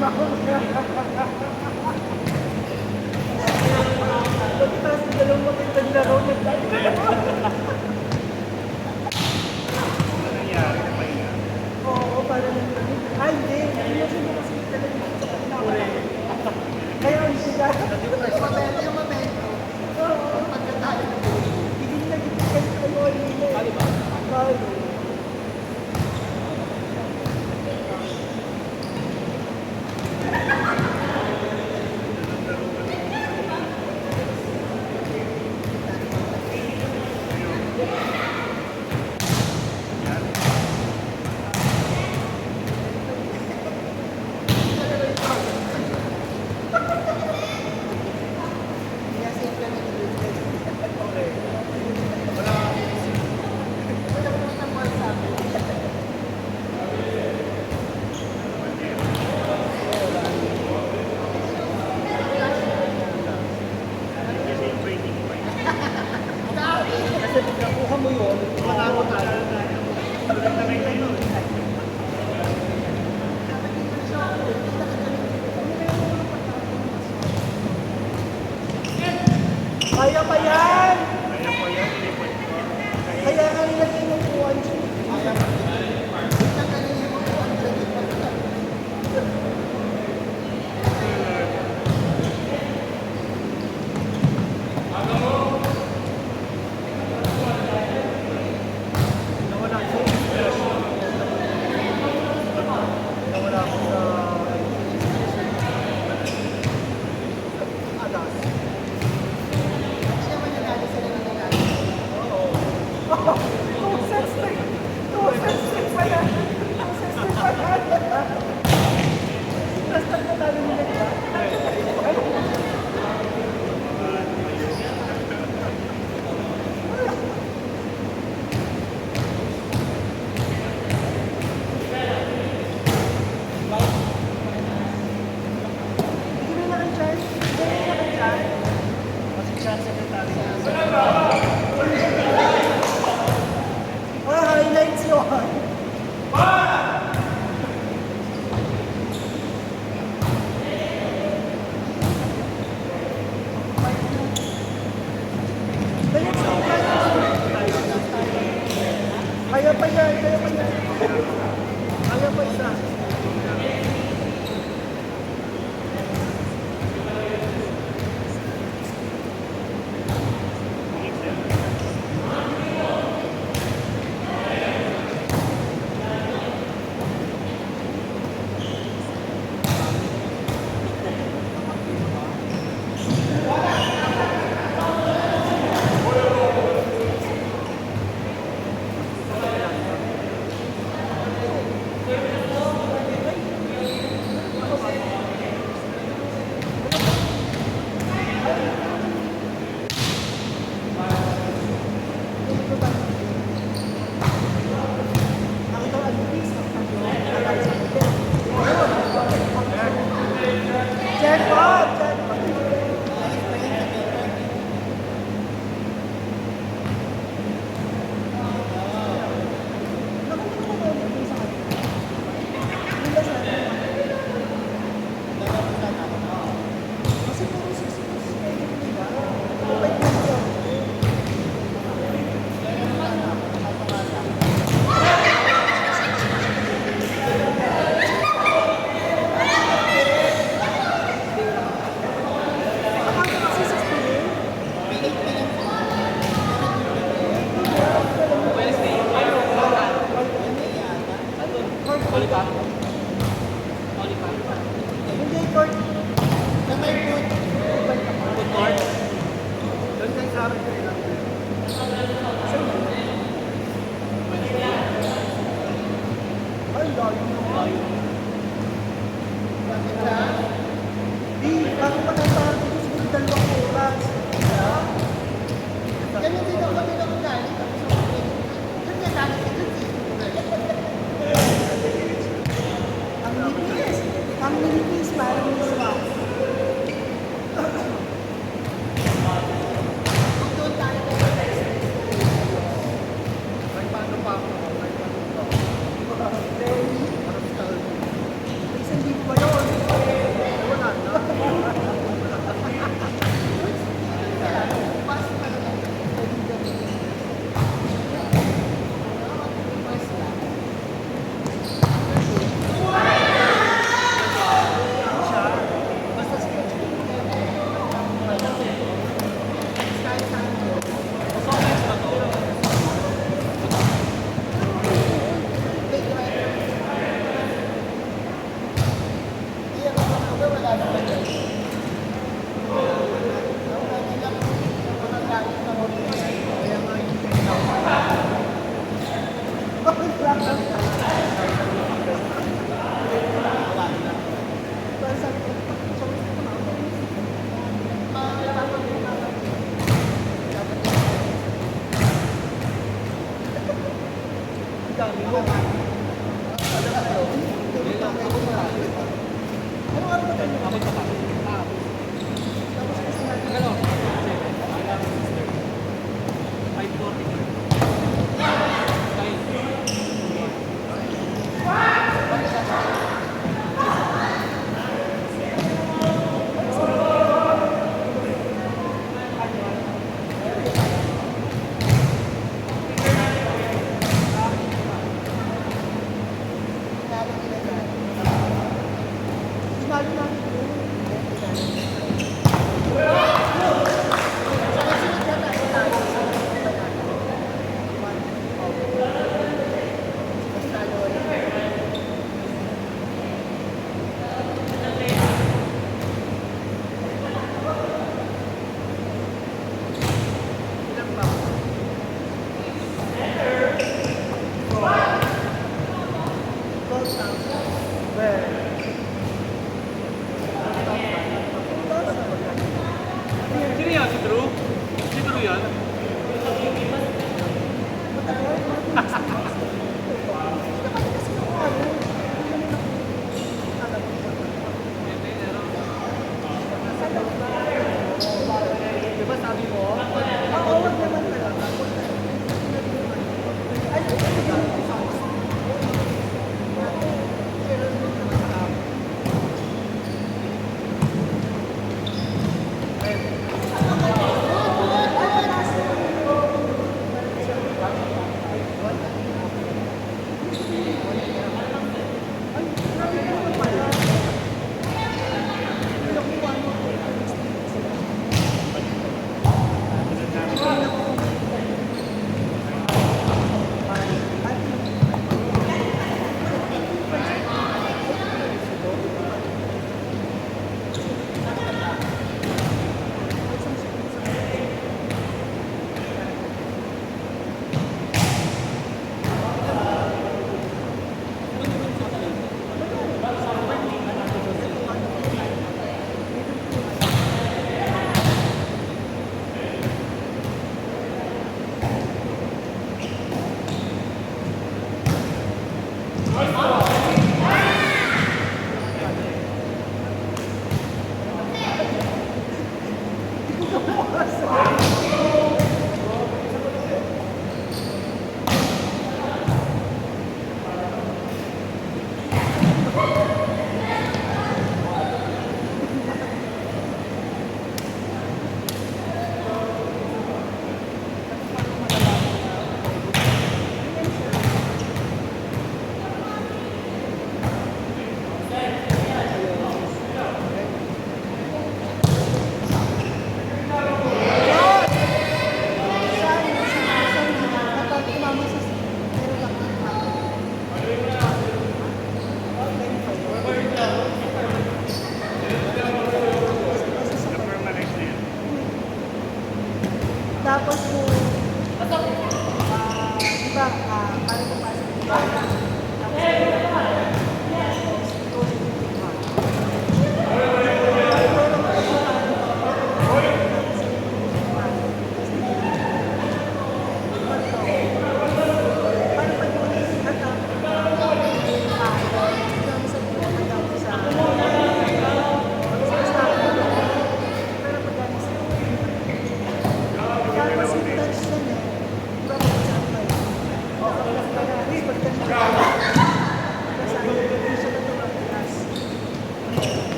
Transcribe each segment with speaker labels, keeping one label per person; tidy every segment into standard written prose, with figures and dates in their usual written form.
Speaker 1: Pagkatapos dalawang magandang laro, oo, parang ay, hindi. Hindi mo siya kasi talaga sa kanila. Kaya ang siya. Yung momento. Oo. Pagkatalo. Hindi nag-itigay kayo. Kali ba? Kali. Nakuha mo yun, manalo tayo. Kaya pa yan! Kaya nga nilagay ng 200. Highlights yun. Kaya pa yan, kaya pa yan. Kaya pa isa. Hindi, court. Na may food. Court. Doon kayo sa amin kayo lang. Ay, layo mo. Bakit ka? Di, bago pa tayo sa akin, siguro 2 oras. Ganun din ako kami lang galing. Doon nga galing sa doon. Ang nilipis, parang miswa. Doon tayo na sa may paano pa ako? May paano pa ako? Isang libo ba yun?
Speaker 2: Ako pa tapos.
Speaker 1: Tapos kasi natin.
Speaker 2: Ano? 5:40.
Speaker 1: Lalo namin yun.
Speaker 2: Sino yan? Si Drew? Si Drew yan? Diba sabi mo?
Speaker 1: Oo, wag naman talaga. Ay, tapos mo, diba, parang pumasok diba?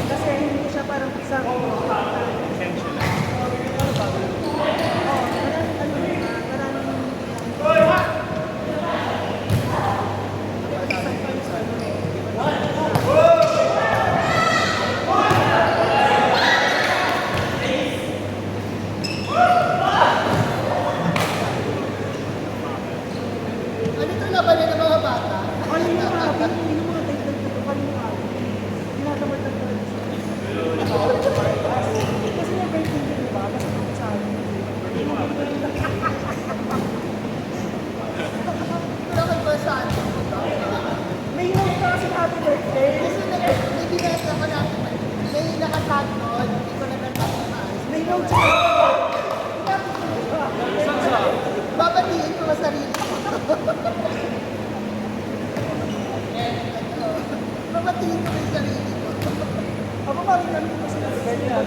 Speaker 1: Kasi hindi siya parang isang
Speaker 3: Ano ito labanan ng mga bata?
Speaker 1: ano yung mga dagdag ko kanina. Tinatamad-tamad talaga siya. Kasi may birthday din, diba? Basta ako sa akin.
Speaker 3: Wala kayo ba sa ano?
Speaker 1: May note ka kasi happy birthday.
Speaker 3: Kasi may binasa ko na, may nakatag doon, hindi ko na natataas.
Speaker 1: May note siya.
Speaker 3: Babatiin ko ang sarili ko. Babatiin ko ang sarili ko.
Speaker 1: marinig kami kasi nag-ganyan.